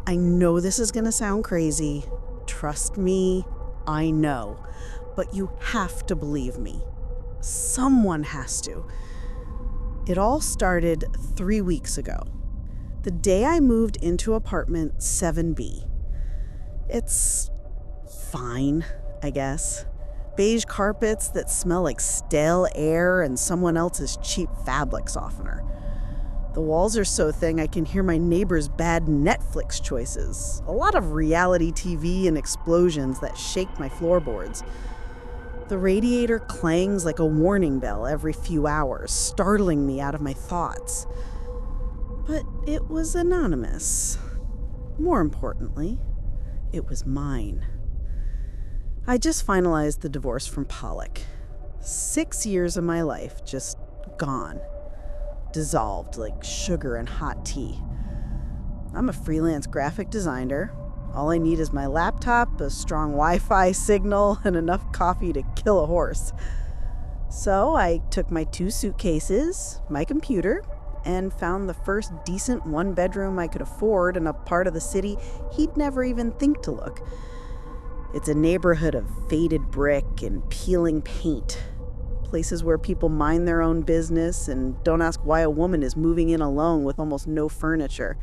I know this is going to sound crazy. Trust me, I know. But you have to believe me. Someone has to. It all started 3 weeks ago. The day I moved into apartment 7B. It's fine, I guess. Beige carpets that smell like stale air and someone else's cheap fabric softener. The walls are so thin I can hear my neighbor's bad Netflix choices. A lot of reality TV and explosions that shake my floorboards. The radiator clangs like a warning bell every few hours, startling me out of my thoughts. But it was anonymous. More importantly, it was mine. I just finalized the divorce from Pollock. 6 years of my life just gone. Dissolved like sugar in hot tea. I'm a freelance graphic designer. All I need is my laptop, a strong Wi-Fi signal, and enough coffee to kill a horse. So I took my 2 suitcases, my computer, and found the first decent one-bedroom I could afford in a part of the city he'd never even think to look. It's a neighborhood of faded brick and peeling paint. Places where people mind their own business and don't ask why a woman is moving in alone with almost no furniture.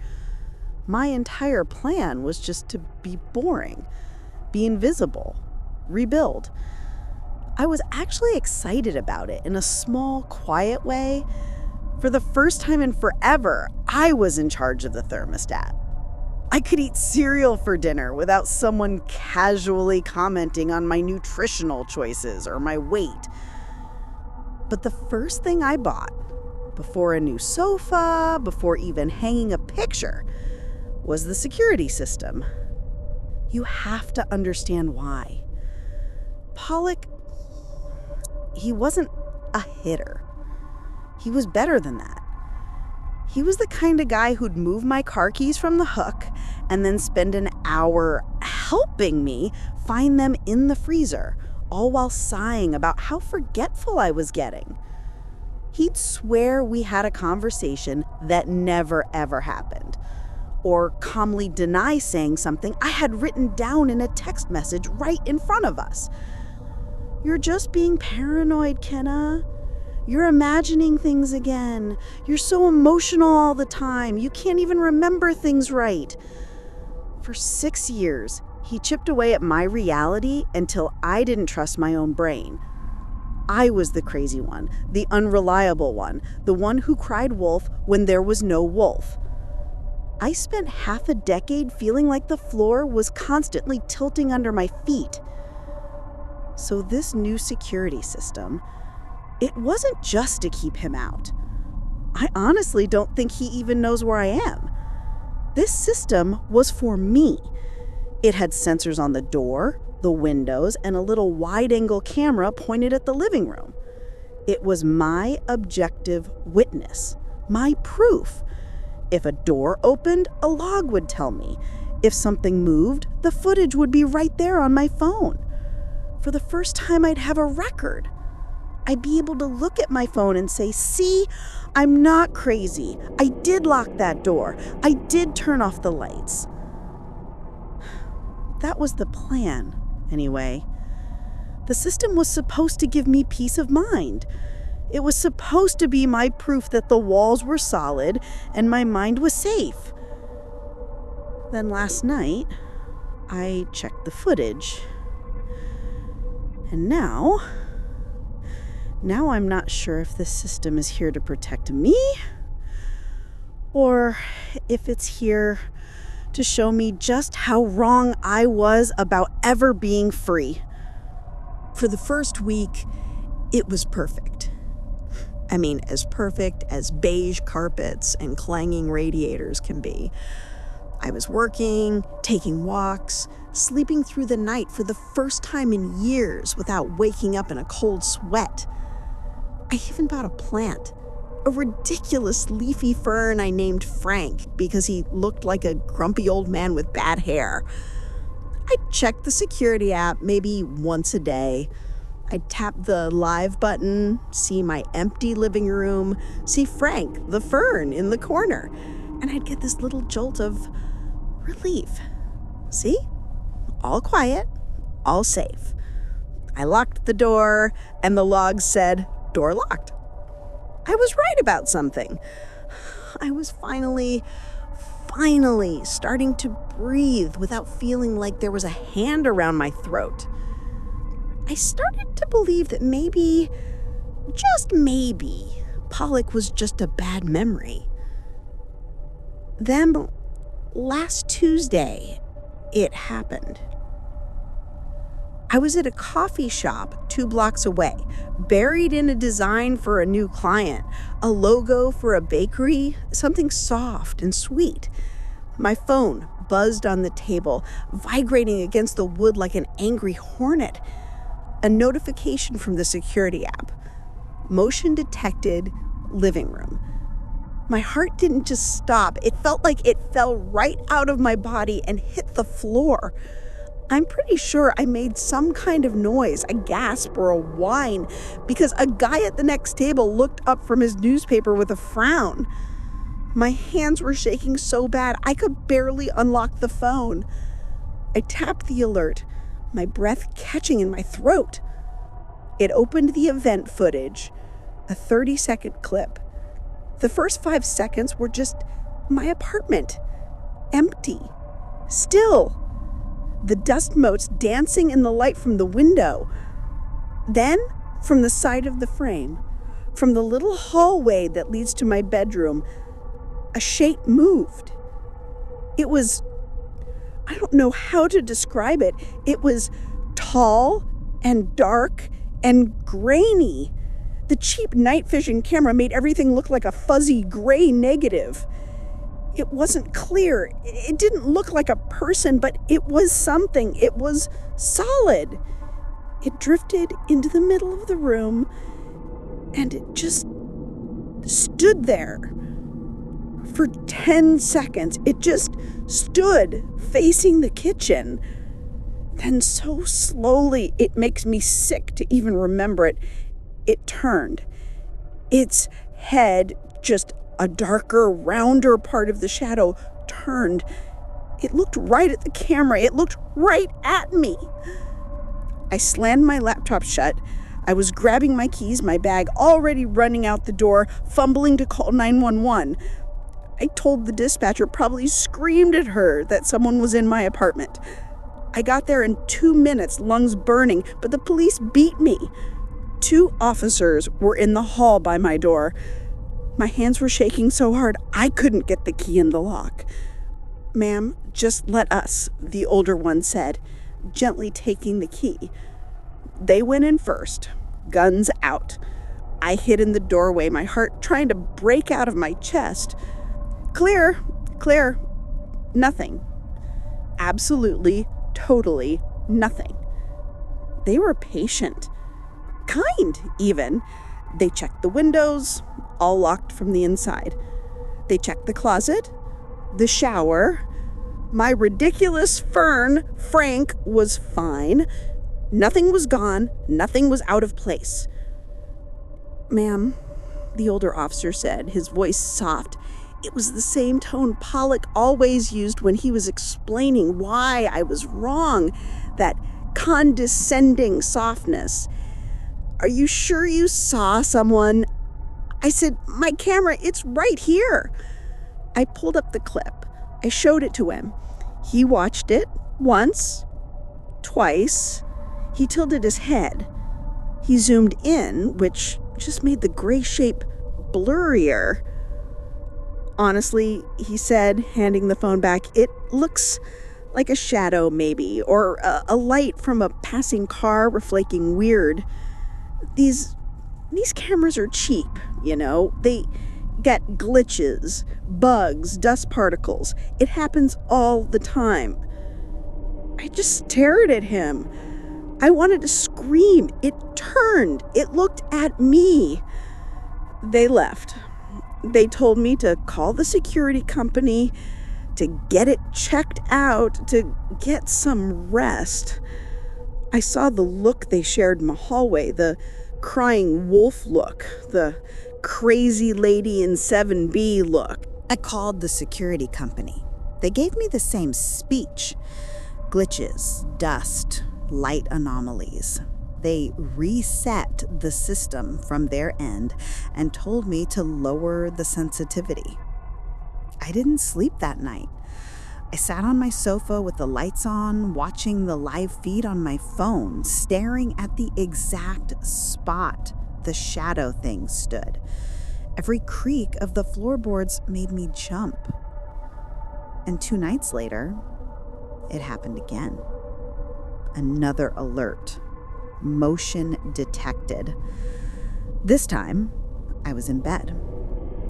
My entire plan was just to be boring, be invisible, rebuild. I was actually excited about it in a small, quiet way. For the first time in forever, I was in charge of the thermostat. I could eat cereal for dinner without someone casually commenting on my nutritional choices or my weight. But the first thing I bought, before a new sofa, before even hanging a picture, was the security system. You have to understand why. Pollock, he wasn't a hitter. He was better than that. He was the kind of guy who'd move my car keys from the hook and then spend an hour helping me find them in the freezer, all while sighing about how forgetful I was getting. He'd swear we had a conversation that never ever happened, or calmly deny saying something I had written down in a text message right in front of us. You're just being paranoid, Kinna. You're imagining things again. You're so emotional all the time. You can't even remember things right. For 6 years, he chipped away at my reality until I didn't trust my own brain. I was the crazy one, the unreliable one, the one who cried wolf when there was no wolf. I spent half a decade feeling like the floor was constantly tilting under my feet. So this new security system, it wasn't just to keep him out. I honestly don't think he even knows where I am. This system was for me. It had sensors on the door, the windows, and a little wide-angle camera pointed at the living room. It was my objective witness, my proof. If a door opened, a log would tell me. If something moved, the footage would be right there on my phone. For the first time, I'd have a record. I'd be able to look at my phone and say, see, I'm not crazy. I did lock that door. I did turn off the lights. That was the plan, anyway. The system was supposed to give me peace of mind. It was supposed to be my proof that the walls were solid and my mind was safe. Then last night, I checked the footage. And now I'm not sure if this system is here to protect me or if it's here to show me just how wrong I was about ever being free. For the first week, it was perfect. I mean, as perfect as beige carpets and clanging radiators can be. I was working, taking walks, sleeping through the night for the first time in years without waking up in a cold sweat. I even bought a plant, a ridiculous leafy fern I named Frank because he looked like a grumpy old man with bad hair. I'd check the security app maybe once a day. I'd tap the live button, see my empty living room, see Frank, the fern, in the corner, and I'd get this little jolt of Relief. See? All quiet, all safe. I locked the door, and the log said, "Door locked." I was right about something. I was finally starting to breathe without feeling like there was a hand around my throat. I started to believe that maybe, just maybe, Pollock was just a bad memory. Then, last Tuesday, it happened. I was at a coffee shop 2 blocks away, buried in a design for a new client, a logo for a bakery, something soft and sweet. My phone buzzed on the table, vibrating against the wood like an angry hornet. A notification from the security app. Motion detected, living room. My heart didn't just stop. It felt like it fell right out of my body and hit the floor. I'm pretty sure I made some kind of noise, a gasp or a whine, because a guy at the next table looked up from his newspaper with a frown. My hands were shaking so bad I could barely unlock the phone. I tapped the alert, my breath catching in my throat. It opened the event footage, a 30-second clip. The first 5 seconds were just my apartment, empty, still. The dust motes dancing in the light from the window. Then, from the side of the frame, from the little hallway that leads to my bedroom, a shape moved. It was, I don't know how to describe it. It was tall and dark and grainy. The cheap night vision camera made everything look like a fuzzy gray negative. It wasn't clear. It didn't look like a person, but it was something. It was solid. It drifted into the middle of the room, and it just stood there. For 10 seconds, it just stood facing the kitchen. Then so slowly, it makes me sick to even remember it. It turned. Its head, just a darker, rounder part of the shadow, turned. It looked right at the camera. It looked right at me. I slammed my laptop shut. I was grabbing my keys, my bag, already running out the door, fumbling to call 911. I told the dispatcher, probably screamed at her, that someone was in my apartment. I got there in 2 minutes, lungs burning, but the police beat me. 2 officers were in the hall by my door. My hands were shaking so hard I couldn't get the key in the lock. "Ma'am, just let us," the older one said, gently taking the key. They went in first, guns out. I hid in the doorway, my heart trying to break out of my chest. Clear. Nothing. Absolutely, totally nothing. They were patient. Kind, even. They checked the windows, all locked from the inside. They checked the closet, the shower. My ridiculous fern, Frank, was fine. Nothing was gone, nothing was out of place. "Ma'am," the older officer said, his voice soft. It was the same tone Pollock always used when he was explaining why I was wrong, that condescending softness. "Are you sure you saw someone?" I said, "My camera, it's right here." I pulled up the clip. I showed it to him. He watched it once, twice. He tilted his head. He zoomed in, which just made the gray shape blurrier. "Honestly," he said, handing the phone back, "it looks like a shadow maybe, or a light from a passing car reflecting weird. These cameras are cheap, you know. They get glitches, bugs, dust particles. It happens all the time." I just stared at him. I wanted to scream. It turned. It looked at me. They left. They told me to call the security company, to get it checked out, to get some rest. I saw the look they shared in the hallway, the crying wolf look, the crazy lady in 7B look. I called the security company. They gave me the same speech. Glitches, dust, light anomalies. They reset the system from their end and told me to lower the sensitivity. I didn't sleep that night. I sat on my sofa with the lights on, watching the live feed on my phone, staring at the exact spot the shadow thing stood. Every creak of the floorboards made me jump. And 2 nights later, it happened again. Another alert. Motion detected. This time, I was in bed.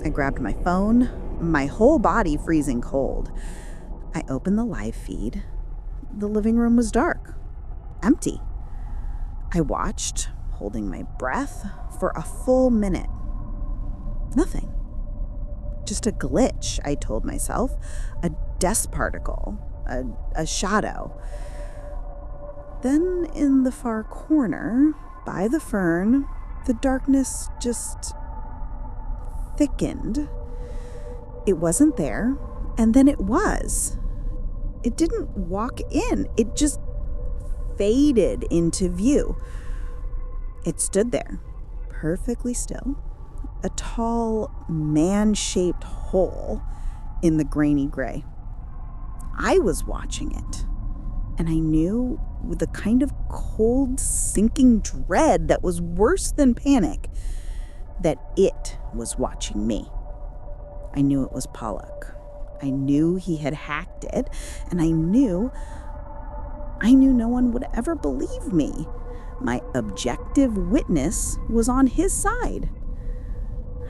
I grabbed my phone, my whole body freezing cold. I opened the live feed. The living room was dark, empty. I watched, holding my breath, for a full minute. Nothing. Just a glitch, I told myself. A dust particle. A shadow. Then in the far corner, by the fern, the darkness just thickened. It wasn't there, and then it was. It didn't walk in. It just faded into view. It stood there, perfectly still, a tall, man-shaped hole in the grainy gray. I was watching it, and I knew with a kind of cold, sinking dread that was worse than panic that it was watching me. I knew it was Pollock. I knew he had hacked it, and I knew no one would ever believe me. My objective witness was on his side.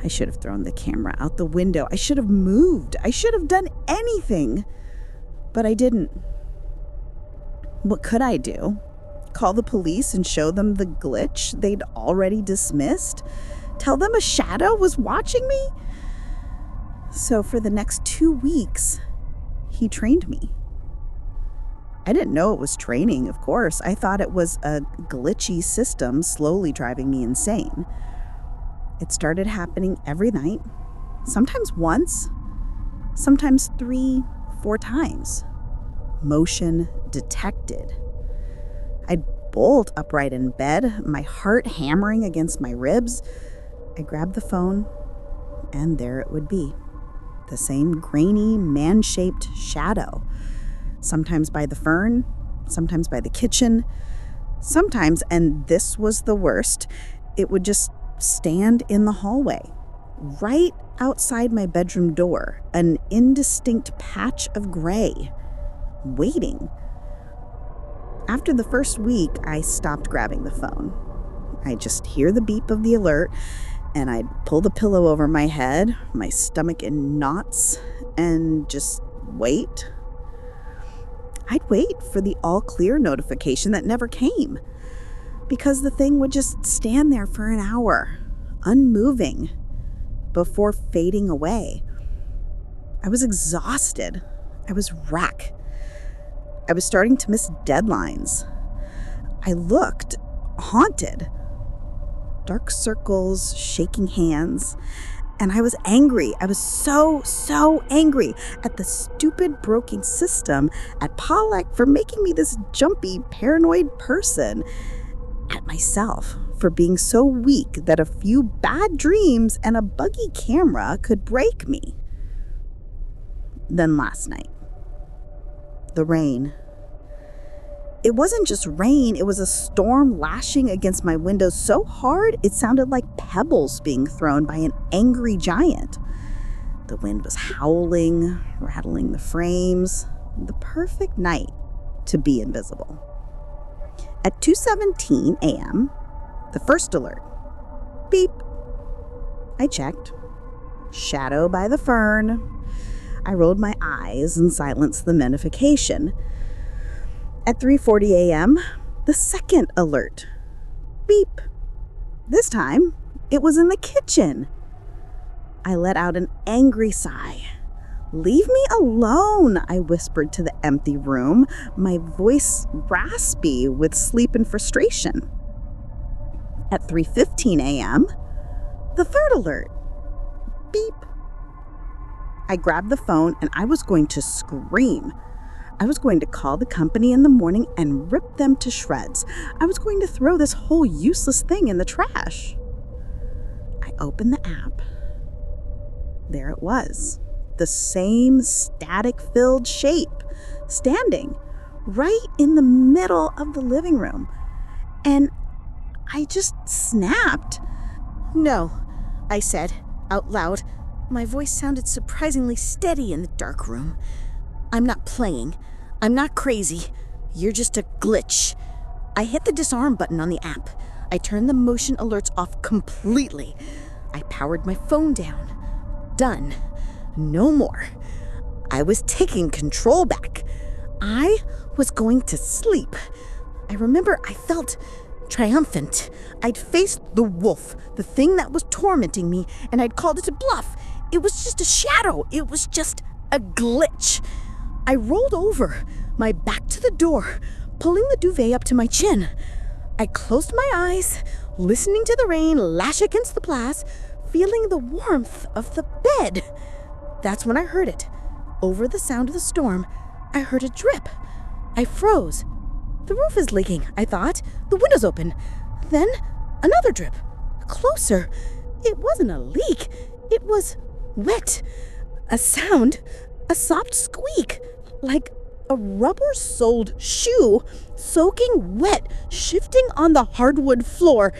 I should have thrown the camera out the window. I should have moved. I should have done anything. But I didn't. What could I do? Call the police and show them the glitch they'd already dismissed? Tell them a shadow was watching me? So for the next 2 weeks, he trained me. I didn't know it was training, of course. I thought it was a glitchy system slowly driving me insane. It started happening every night, sometimes once, sometimes 3, 4 times. Motion detected. I'd bolt upright in bed, my heart hammering against my ribs. I grabbed the phone, and there it would be. The same grainy, man-shaped shadow. Sometimes by the fern, sometimes by the kitchen. Sometimes, and this was the worst, it would just stand in the hallway, right outside my bedroom door, an indistinct patch of gray, waiting. After the first week, I stopped grabbing the phone. I'd just hear the beep of the alert, and I'd pull the pillow over my head, my stomach in knots, and just wait. I'd wait for the all clear notification that never came, because the thing would just stand there for an hour, unmoving, before fading away. I was exhausted. I was wrecked. I was starting to miss deadlines. I looked haunted. Dark circles, shaking hands. And I was angry. I was so angry at the stupid broken system, at Pollock for making me this jumpy, paranoid person, at myself for being so weak that a few bad dreams and a buggy camera could break me. Then last night, the rain. It wasn't just rain, it was a storm lashing against my windows so hard it sounded like pebbles being thrown by an angry giant. The wind was howling, rattling the frames. The perfect night to be invisible. At 2:17 a.m., the first alert. Beep. I checked. Shadow by the fern. I rolled my eyes and silenced the notification. At 3:40 a.m., the second alert. Beep. This time, it was in the kitchen. I let out an angry sigh. "Leave me alone," I whispered to the empty room, my voice raspy with sleep and frustration. At 3:15 a.m., the third alert. Beep. I grabbed the phone and I was going to scream. I was going to call the company in the morning and rip them to shreds. I was going to throw this whole useless thing in the trash. I opened the app. There it was. The same static-filled shape, standing right in the middle of the living room. And I just snapped. "No," I said, out loud. My voice sounded surprisingly steady in the dark room. "I'm not playing. I'm not crazy. You're just a glitch." I hit the disarm button on the app. I turned the motion alerts off completely. I powered my phone down. Done. No more. I was taking control back. I was going to sleep. I remember I felt triumphant. I'd faced the wolf, the thing that was tormenting me, and I'd called it a bluff. It was just a shadow. It was just a glitch. I rolled over, my back to the door, pulling the duvet up to my chin. I closed my eyes, listening to the rain lash against the glass, feeling the warmth of the bed. That's when I heard it. Over the sound of the storm, I heard a drip. I froze. The roof is leaking, I thought. The window's open. Then another drip. Closer. It wasn't a leak. It was wet. A sound. A soft squeak. Like a rubber-soled shoe soaking wet, shifting on the hardwood floor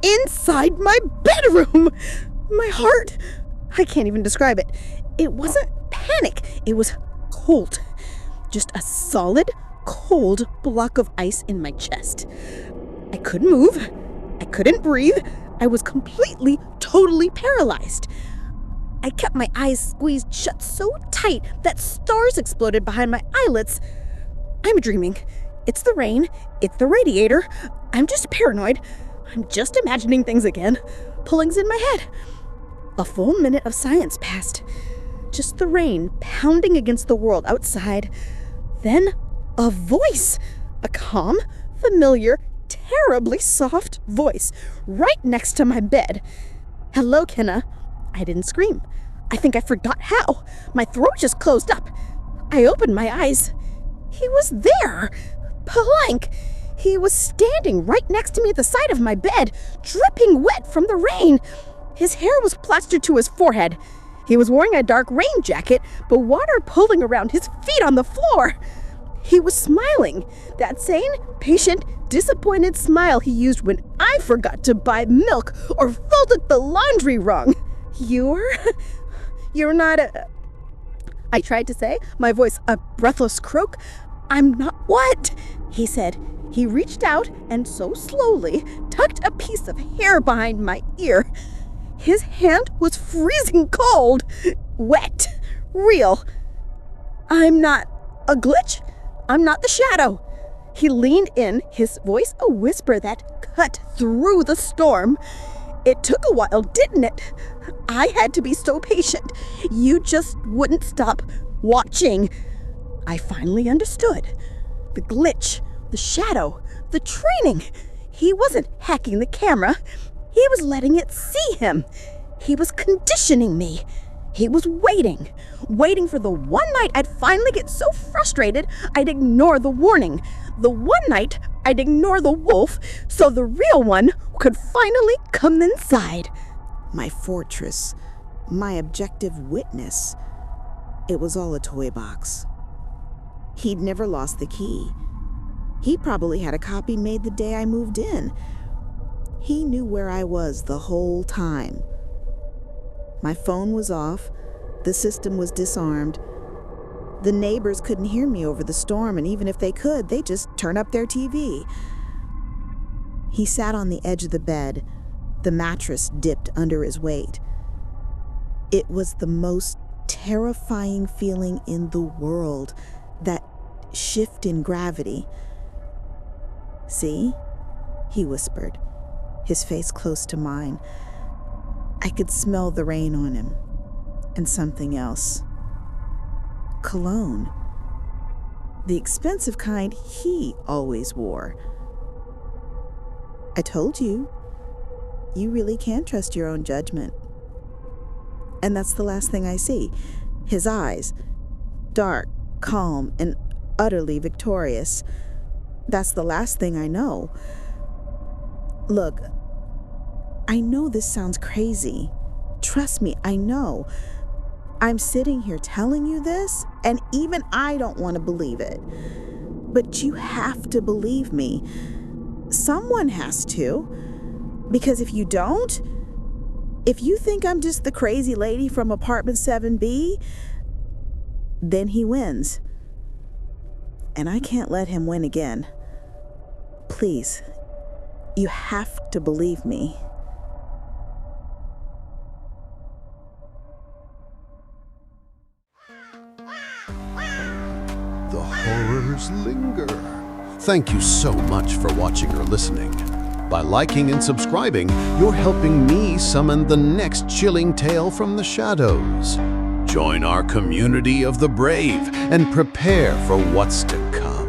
inside my bedroom. My heart. I can't even describe it. It wasn't panic. It was cold. Just a solid, cold block of ice in my chest. I couldn't move. I couldn't breathe. I was completely, totally paralyzed. I kept my eyes squeezed shut so tight that stars exploded behind my eyelids. I'm dreaming. It's the rain. It's the radiator. I'm just paranoid. I'm just imagining things again. Pulling's in my head. A full minute of silence passed. Just the rain pounding against the world outside. Then a voice. A calm, familiar, terribly soft voice right next to my bed. "Hello, Kinna." I didn't scream. I think I forgot how. My throat just closed up. I opened my eyes. He was there. Plank. He was standing right next to me at the side of my bed, dripping wet from the rain. His hair was plastered to his forehead. He was wearing a dark rain jacket, but water pooling around his feet on the floor. He was smiling, that sane, patient, disappointed smile he used when I forgot to buy milk or folded the laundry wrong. You're not a... I tried to say, my voice a breathless croak. "I'm not what?" he said. He reached out and so slowly tucked a piece of hair behind my ear. His hand was freezing cold, wet, real. "I'm not a glitch. I'm not the shadow." He leaned in, his voice a whisper that cut through the storm. "It took a while, didn't it? I had to be so patient. You just wouldn't stop watching." I finally understood. The glitch, the shadow, the training. He wasn't hacking the camera. He was letting it see him. He was conditioning me. He was waiting for the one night I'd finally get so frustrated I'd ignore the warning. The one night I'd ignore the wolf so the real one could finally come inside. My fortress, my objective witness. It was all a toy box. He'd never lost the key. He probably had a copy made the day I moved in. He knew where I was the whole time. My phone was off. The system was disarmed. The neighbors couldn't hear me over the storm, and even if they could, they'd just turn up their TV. He sat on the edge of the bed. The mattress dipped under his weight. It was the most terrifying feeling in the world, that shift in gravity. "See?" he whispered, his face close to mine. I could smell the rain on him, and something else. Cologne. The expensive kind he always wore. "I told you. You really can trust your own judgment." And that's the last thing I see. His eyes, dark, calm, and utterly victorious. That's the last thing I know. Look, I know this sounds crazy. Trust me, I know. I'm sitting here telling you this, and even I don't want to believe it. But you have to believe me. Someone has to. Because if you don't, if you think I'm just the crazy lady from apartment 7B, then he wins. And I can't let him win again. Please, you have to believe me. The horrors linger. Thank you so much for watching or listening. By liking and subscribing, you're helping me summon the next chilling tale from the shadows. Join our community of the brave and prepare for what's to come.